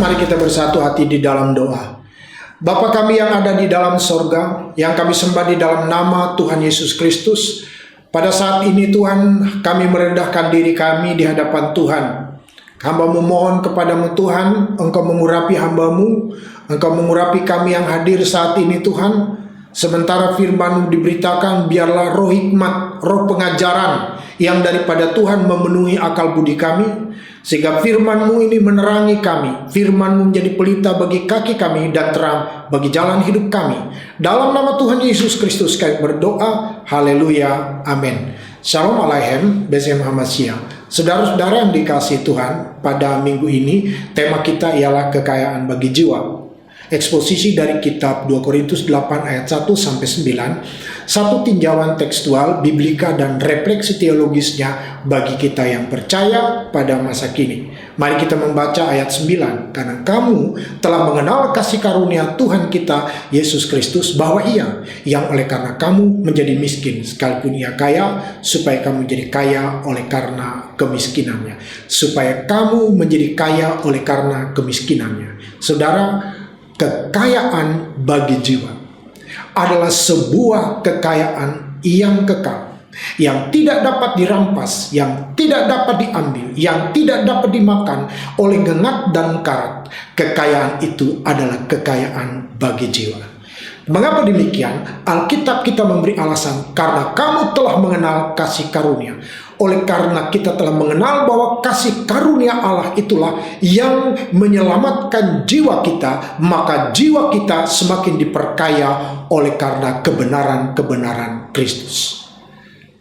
Mari kita bersatu hati di dalam doa. Bapa kami yang ada di dalam sorga, yang kami sembah di dalam nama Tuhan Yesus Kristus, pada saat ini Tuhan, kami merendahkan diri kami di hadapan Tuhan. Hamba-Mu mohon kepadamu Tuhan, Engkau mengurapi hamba-Mu, Engkau mengurapi kami yang hadir saat ini Tuhan. Sementara firman-Mu diberitakan, biarlah roh hikmat, roh pengajaran yang daripada Tuhan memenuhi akal budi kami, sehingga firman-Mu ini menerangi kami, firman-Mu menjadi pelita bagi kaki kami dan terang bagi jalan hidup kami. Dalam nama Tuhan Yesus Kristus kami berdoa, haleluya, amin. Shalom Aleichem, Besem Hamasya. Saudara-saudara yang dikasihi Tuhan, pada minggu ini tema kita ialah kekayaan bagi jiwa. Eksposisi dari kitab 2 Korintus 8 ayat 1 sampai 9, satu tinjauan tekstual, biblika dan refleksi teologisnya bagi kita yang percaya pada masa kini. Mari kita membaca ayat 9. Karena kamu telah mengenal kasih karunia Tuhan kita Yesus Kristus, bahwa Ia yang oleh karena kamu menjadi miskin sekalipun Ia kaya, supaya kamu menjadi kaya oleh karena kemiskinannya. Supaya kamu menjadi kaya oleh karena kemiskinannya. Saudara, kekayaan bagi jiwa adalah sebuah kekayaan yang kekal, yang tidak dapat dirampas, yang tidak dapat diambil, yang tidak dapat dimakan oleh gengat dan karat. Kekayaan itu adalah kekayaan bagi jiwa. Mengapa demikian? Alkitab kita memberi alasan, karena kamu telah mengenal kasih karunia. Oleh karena kita telah mengenal bahwa kasih karunia Allah itulah yang menyelamatkan jiwa kita, maka jiwa kita semakin diperkaya oleh karena kebenaran-kebenaran Kristus.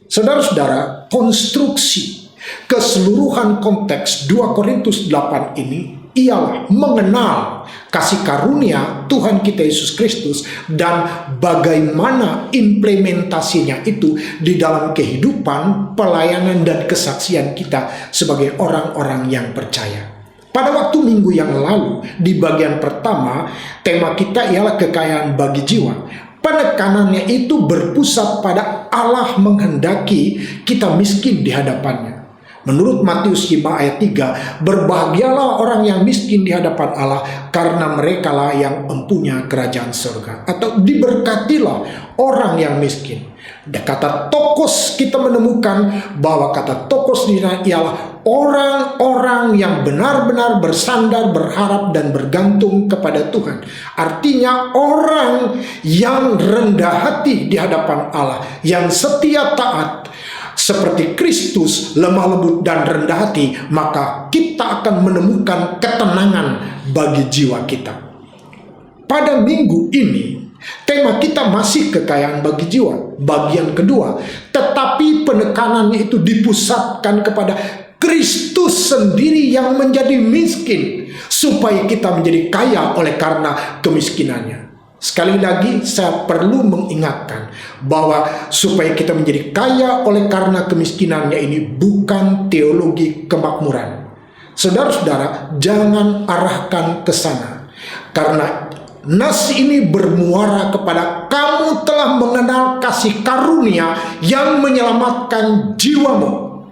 Saudara-saudara, konstruksi keseluruhan konteks 2 Korintus 8 ini ialah mengenal kasih karunia Tuhan kita Yesus Kristus dan bagaimana implementasinya itu di dalam kehidupan, pelayanan, dan kesaksian kita sebagai orang-orang yang percaya. Pada waktu minggu yang lalu, di bagian pertama, tema kita ialah kekayaan bagi jiwa. Penekanannya itu berpusat pada Allah menghendaki kita miskin di hadapannya. Menurut Matius 5 ayat 3, berbahagialah orang yang miskin di hadapan Allah, karena merekalah yang empunya kerajaan surga. Atau diberkatilah orang yang miskin. Dan kata tokos, kita menemukan bahwa kata tokos ialah orang-orang yang benar-benar bersandar, berharap, dan bergantung kepada Tuhan. Artinya orang yang rendah hati di hadapan Allah, yang setia taat, seperti Kristus lemah lembut dan rendah hati, maka kita akan menemukan ketenangan bagi jiwa kita. Pada minggu ini, tema kita masih kekayaan bagi jiwa, bagian kedua. Tetapi penekanannya itu dipusatkan kepada Kristus sendiri yang menjadi miskin, supaya kita menjadi kaya oleh karena kemiskinannya. Sekali lagi saya perlu mengingatkan bahwa supaya kita menjadi kaya oleh karena kemiskinannya ini bukan teologi kemakmuran. Saudara-saudara, jangan arahkan ke sana. Karena nas ini bermuara kepada kamu telah mengenal kasih karunia yang menyelamatkan jiwamu.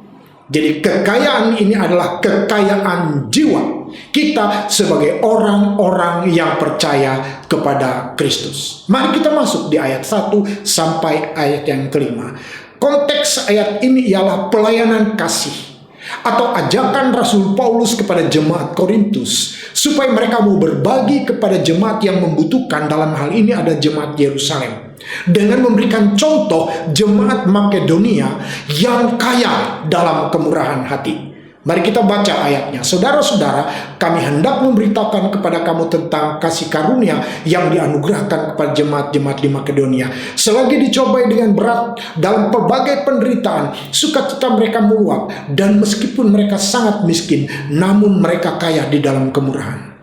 Jadi kekayaan ini adalah kekayaan jiwa kita sebagai orang-orang yang percaya kepada Kristus. Mari kita masuk di ayat 1 sampai ayat yang kelima. Konteks ayat ini ialah pelayanan kasih atau ajakan Rasul Paulus kepada jemaat Korintus supaya mereka mau berbagi kepada jemaat yang membutuhkan. Dalam hal ini ada jemaat Yerusalem, dengan memberikan contoh jemaat Makedonia yang kaya dalam kemurahan hati. Mari kita baca ayatnya. Saudara-saudara, kami hendak memberitakan kepada kamu tentang kasih karunia yang dianugerahkan kepada jemaat-jemaat di Makedonia. Selagi dicobai dengan berat dalam pelbagai penderitaan, sukacita mereka meluap, dan meskipun mereka sangat miskin, namun mereka kaya di dalam kemurahan.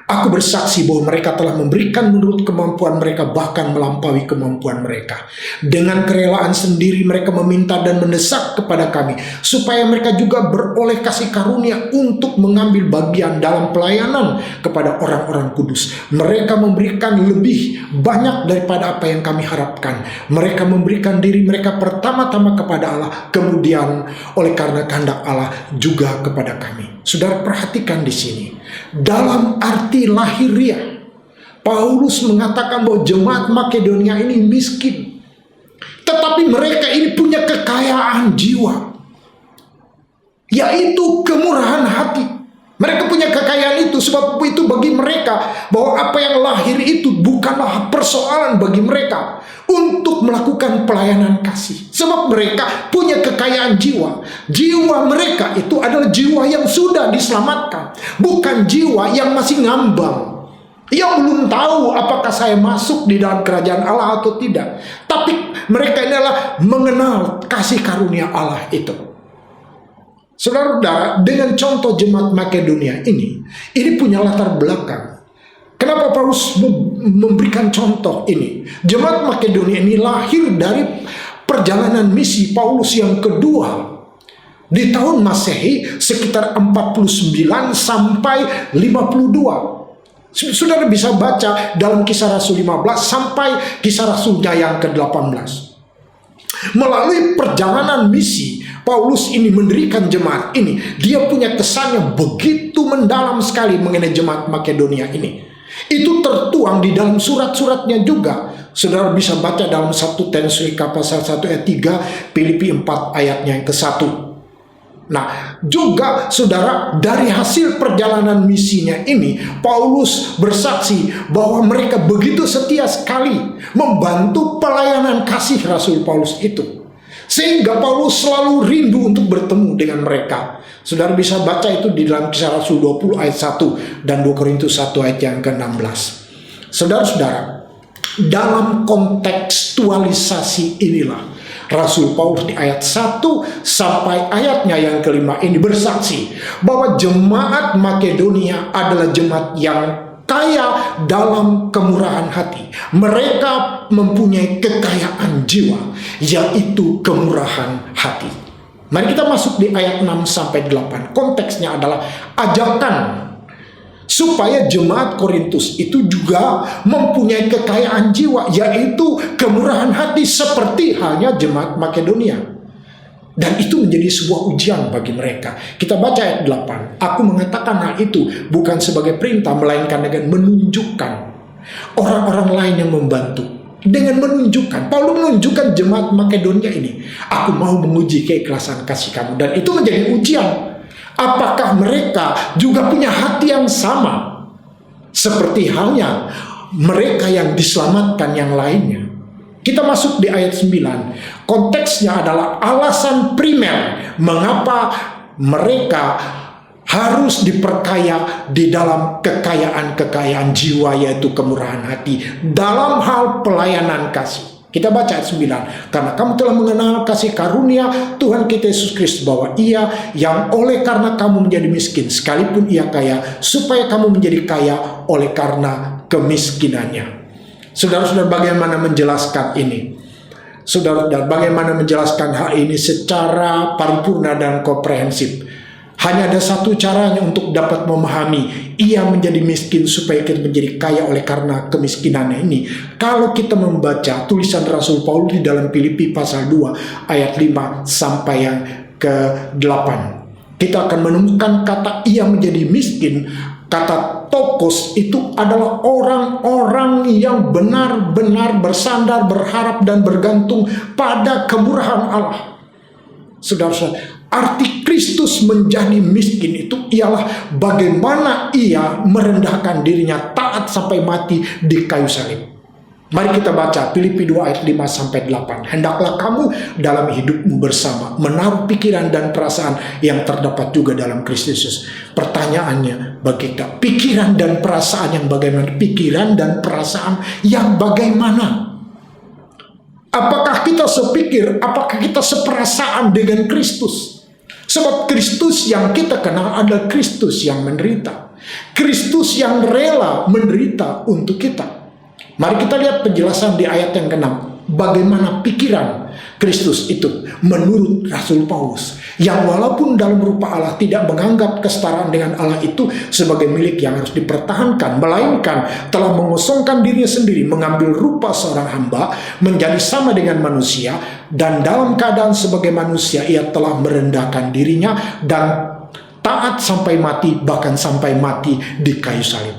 Aku bersaksi bahwa mereka telah memberikan menurut kemampuan mereka, bahkan melampaui kemampuan mereka. Dengan kerelaan sendiri mereka meminta dan mendesak kepada kami, supaya mereka juga beroleh kasih karunia untuk mengambil bagian dalam pelayanan kepada orang-orang kudus. Mereka memberikan lebih banyak daripada apa yang kami harapkan. Mereka memberikan diri mereka pertama-tama kepada Allah, kemudian oleh karena kehendak Allah juga kepada kami. Saudara, perhatikan di sini. dalam arti lahiriah. Paulus mengatakan bahwa jemaat Makedonia ini miskin, tetapi mereka ini punya kekayaan jiwa, yaitu kemurahan hati. Mereka punya kekayaan itu, sebab itu bagi mereka bahwa apa yang lahir itu bukanlah persoalan bagi mereka untuk melakukan pelayanan kasih. Sebab mereka punya kekayaan jiwa. Jiwa mereka itu adalah jiwa yang sudah diselamatkan, bukan jiwa yang masih ngambang, yang belum tahu apakah saya masuk di dalam kerajaan Allah atau tidak. Tapi mereka adalah mengenal kasih karunia Allah itu. Saudara-saudara, dengan contoh jemaat Makedonia ini punya latar belakang. Kenapa Paulus memberikan contoh ini? Jemaat Makedonia ini lahir dari perjalanan misi Paulus yang kedua di tahun Masehi sekitar 49 sampai 52. Saudara bisa baca dalam Kisah Rasul 15 sampai Kisah Rasulnya yang ke-18. Melalui perjalanan misi, Paulus ini mendirikan jemaat ini. Dia punya kesan yang begitu mendalam sekali mengenai jemaat Makedonia ini. Itu tertuang di dalam surat-suratnya juga. Saudara bisa baca dalam 1 Tesalonika pasal 1 ayat 3, Filipi 4 ayatnya yang ke-1. Nah, juga saudara, dari hasil perjalanan misinya ini, Paulus bersaksi bahwa mereka begitu setia sekali membantu pelayanan kasih Rasul Paulus itu, sehingga Paulus selalu rindu untuk bertemu dengan mereka. Saudara bisa baca itu di dalam Kisah Rasul 20 ayat 1 dan 2 Korintus 1 ayat yang ke-16. Saudara-saudara, dalam kontekstualisasi inilah Rasul Paulus di ayat 1 sampai ayatnya yang kelima ini bersaksi bahwa jemaat Makedonia adalah jemaat yang kaya dalam kemurahan hati. Mereka mempunyai kekayaan jiwa, yaitu kemurahan hati. Mari kita masuk di ayat 6 sampai 8. Konteksnya adalah ajakan supaya jemaat Korintus itu juga mempunyai kekayaan jiwa, yaitu kemurahan hati seperti halnya jemaat Makedonia. Dan itu menjadi sebuah ujian bagi mereka. Kita baca ayat 8. Aku mengatakan hal itu bukan sebagai perintah, melainkan dengan menunjukkan orang-orang lain yang membantu. Dengan menunjukkan, Paulus menunjukkan jemaat Makedonia ini, aku mau menguji keikhlasan kasih kamu. Dan itu menjadi ujian. Apakah mereka juga punya hati yang sama seperti halnya mereka yang diselamatkan yang lainnya? Kita masuk di ayat 9. Konteksnya adalah alasan primer mengapa mereka harus diperkaya di dalam kekayaan-kekayaan jiwa, yaitu kemurahan hati dalam hal pelayanan kasih. Kita baca ayat 9. Karena kamu telah mengenal kasih karunia Tuhan kita Yesus Kristus, bahwa Ia yang oleh karena kamu menjadi miskin sekalipun Ia kaya, supaya kamu menjadi kaya oleh karena kemiskinannya. Saudara-saudara, bagaimana menjelaskan ini? Saudara-saudara, bagaimana menjelaskan hal ini secara paripurna dan komprehensif? Hanya ada satu caranya untuk dapat memahami ia menjadi miskin supaya kita menjadi kaya oleh karena kemiskinannya ini. Kalau kita membaca tulisan Rasul Paulus di dalam Filipi pasal 2 ayat 5 sampai yang ke-8, kita akan menemukan kata ia menjadi miskin. Kata tokos itu adalah orang-orang yang benar-benar bersandar, berharap dan bergantung pada kemurahan Allah. Saudara-saudara, arti Kristus menjadi miskin itu ialah bagaimana ia merendahkan dirinya, taat sampai mati di kayu salib. Mari kita baca Filipi 2 ayat 5 sampai 8. Hendaklah kamu dalam hidupmu bersama menaruh pikiran dan perasaan yang terdapat juga dalam Kristus Yesus. Pertanyaannya bagi kita, pikiran dan perasaan yang bagaimana? Pikiran dan perasaan yang bagaimana? Apakah kita sepikir, apakah kita seperasaan dengan Kristus? Sebab Kristus yang kita kenal adalah Kristus yang menderita. Kristus yang rela menderita untuk kita. Mari kita lihat penjelasan di ayat yang ke-6. Bagaimana pikiran Kristus itu menurut Rasul Paulus, yang walaupun dalam rupa Allah tidak menganggap kesetaraan dengan Allah itu sebagai milik yang harus dipertahankan, melainkan telah mengosongkan dirinya sendiri, mengambil rupa seorang hamba, menjadi sama dengan manusia, dan dalam keadaan sebagai manusia ia telah merendahkan dirinya dan taat sampai mati, bahkan sampai mati di kayu salib.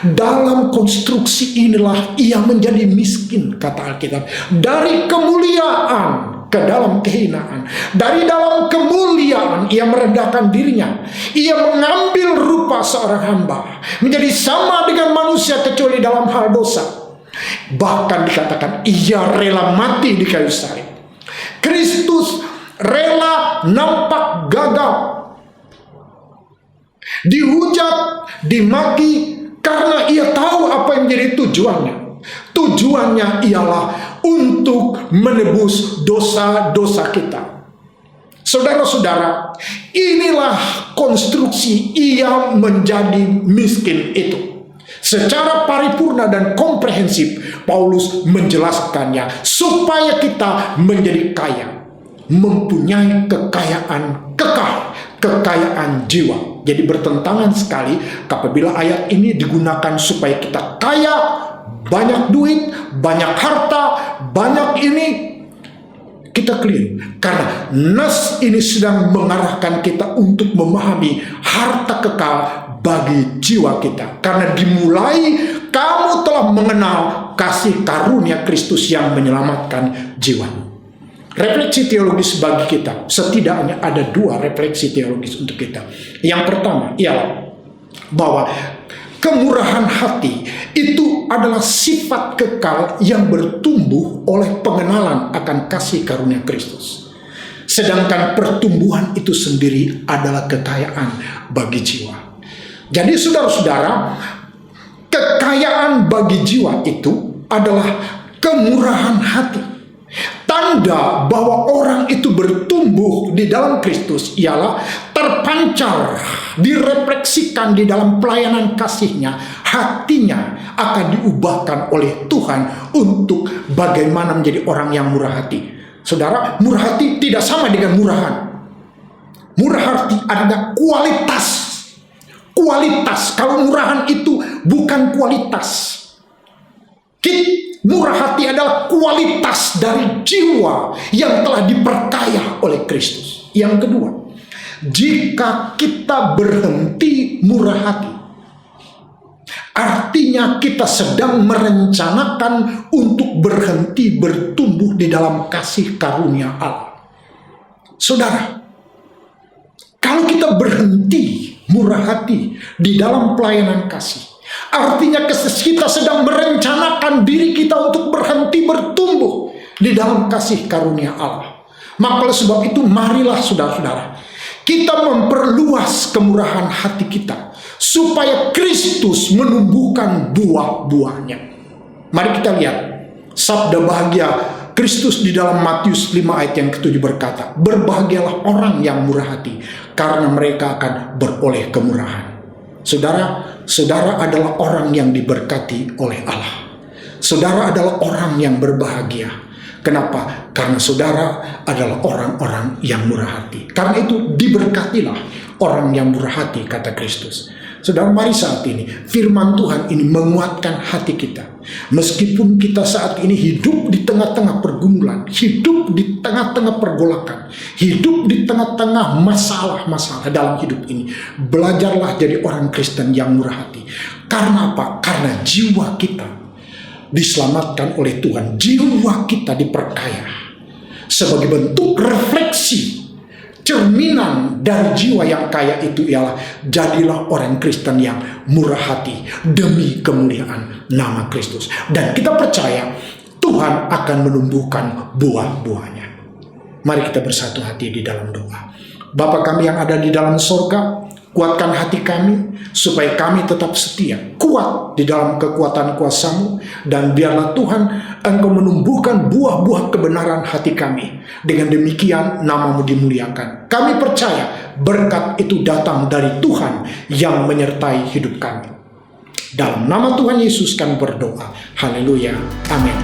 Dalam konstruksi inilah ia menjadi miskin, kata Alkitab. Dari kemuliaan ke dalam kehinaan. Dari dalam kemuliaan ia merendahkan dirinya. Ia mengambil rupa seorang hamba, menjadi sama dengan manusia kecuali dalam hal dosa. Bahkan dikatakan ia rela mati di kayu salib. Kristus rela nampak gagal, dihujat, dimaki, karena ia tahu apa yang menjadi tujuannya. Tujuannya ialah untuk menebus dosa-dosa kita. Saudara-saudara, inilah konstruksi ia menjadi miskin itu. Secara paripurna dan komprehensif Paulus menjelaskannya supaya kita menjadi kaya, mempunyai kekayaan kekal, kekayaan jiwa. Jadi bertentangan sekali apabila ayat ini digunakan supaya kita kaya, banyak duit, banyak harta, banyak ini, kita keliru. Karena nas ini sedang mengarahkan kita untuk memahami harta kekal bagi jiwa kita. Karena dimulai kamu telah mengenal kasih karunia Kristus yang menyelamatkan jiwamu. Refleksi teologis bagi kita, setidaknya ada 2 refleksi teologis untuk kita. Yang pertama ialah bahwa kemurahan hati itu adalah sifat kekal yang bertumbuh oleh pengenalan akan kasih karunia Kristus. Sedangkan pertumbuhan itu sendiri adalah kekayaan bagi jiwa. Jadi saudara-saudara, kekayaan bagi jiwa itu adalah kemurahan hati. Tanda bahwa orang itu bertumbuh di dalam Kristus ialah terpancar, direfleksikan di dalam pelayanan kasihnya. Hatinya akan diubahkan oleh Tuhan untuk bagaimana menjadi orang yang murah hati. Saudara, murah hati tidak sama dengan murahan. Murah hati adalah kualitas. Kualitas, kalau murahan itu bukan kualitas. Murah hati adalah kualitas dari jiwa yang telah diperkaya oleh Kristus. Yang kedua, jika kita berhenti murah hati, artinya kita sedang merencanakan untuk berhenti bertumbuh di dalam kasih karunia Allah. Saudara, kalau kita berhenti murah hati di dalam pelayanan kasih, artinya kita sedang merencanakan diri kita untuk berhenti bertumbuh di dalam kasih karunia Allah. Maka oleh sebab itu marilah saudara-saudara, kita memperluas kemurahan hati kita supaya Kristus menumbuhkan buah-buahnya. Mari kita lihat sabda bahagia Kristus di dalam Matius 5 ayat yang ke-7 berkata, berbahagialah orang yang murah hati, karena mereka akan beroleh kemurahan. Saudara adalah orang yang diberkati oleh Allah. Saudara adalah orang yang berbahagia. Kenapa? Karena saudara adalah orang-orang yang murah hati. Karena itu diberkatilah orang yang murah hati, kata Kristus. Saudara, mari saat ini firman Tuhan ini menguatkan hati kita. Meskipun kita saat ini hidup di tengah-tengah pergumulan, hidup di tengah-tengah pergolakan, hidup di tengah-tengah masalah-masalah dalam hidup ini, belajarlah jadi orang Kristen yang murah hati. Karena apa? Karena jiwa kita diselamatkan oleh Tuhan. Jiwa kita diperkaya. Sebagai bentuk refleksi, cerminan dari jiwa yang kaya itu ialah jadilah orang Kristen yang murah hati demi kemuliaan nama Kristus. Dan kita percaya Tuhan akan menumbuhkan buah-buahnya. Mari kita bersatu hati di dalam doa. Bapa kami yang ada di dalam sorga, kuatkan hati kami supaya kami tetap setia, kuat di dalam kekuatan kuasa-Mu, dan biarlah Tuhan Engkau menumbuhkan buah-buah kebenaran hati kami. Dengan demikian nama-Mu dimuliakan. Kami percaya berkat itu datang dari Tuhan yang menyertai hidup kami. Dalam nama Tuhan Yesus kami berdoa. Haleluya. Amin.